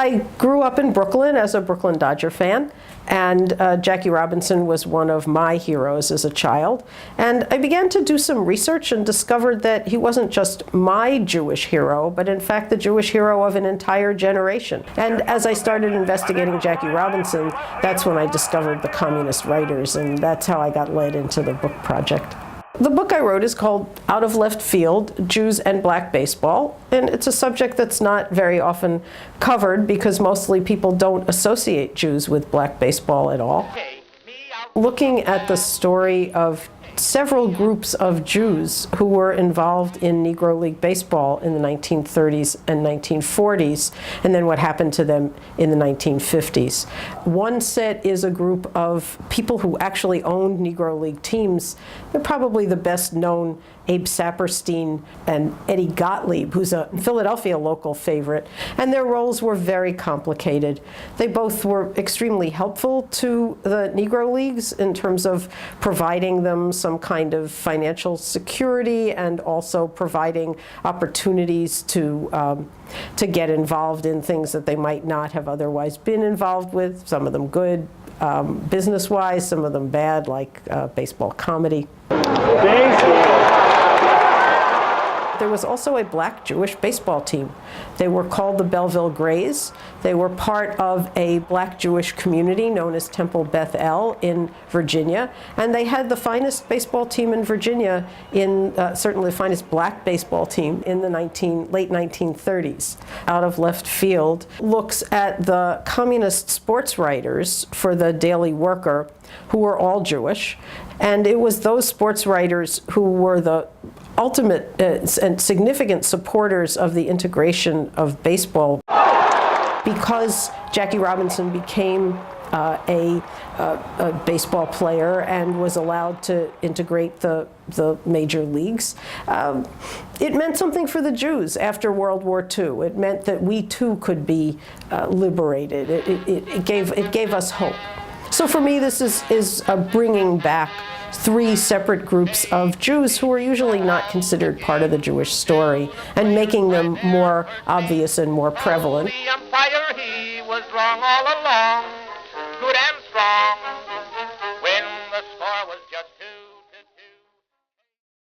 I grew up in Brooklyn as a Brooklyn Dodger fan, and Jackie Robinson was one of my heroes as a child. And I began to do some research and discovered that he wasn't just my Jewish hero, but in fact the Jewish hero of an entire generation. And as I started investigating Jackie Robinson, that's when I discovered the communist writers, and that's how I got led into the book project. The book I wrote is called Out of Left Field, Jews and Black Baseball, and it's a subject that's not very often covered because mostly people don't associate Jews with black baseball at all. Looking at the story of several groups of Jews who were involved in Negro League Baseball in the 1930s and 1940s, and then what happened to them in the 1950s. One set is a group of people who actually owned Negro League teams. They're probably the best known, Abe Saperstein and Eddie Gottlieb, who's a Philadelphia local favorite, and their roles were very complicated. They both were extremely helpful to the Negro Leagues in terms of providing them some kind of financial security and also providing opportunities to get involved in things that they might not have otherwise been involved with, some of them good business-wise, some of them bad, like baseball comedy. There was also a black Jewish baseball team. They were called the Belleville Grays. They were part of a black Jewish community known as Temple Beth El in Virginia. And they had the finest baseball team in Virginia, certainly the finest black baseball team in the late 1930s. Out of Left Field looks at the communist sports writers for the Daily Worker, who were all Jewish. And it was those sports writers who were the ultimate and significant supporters of the integration of baseball. Because Jackie Robinson became a baseball player and was allowed to integrate the major leagues, it meant something for the Jews after World War II. It meant that we too could be liberated. It gave us hope. So for me, this is bringing back three separate groups of Jews who were usually not considered part of the Jewish story and making them more obvious and more prevalent. The empire, he was wrong all along.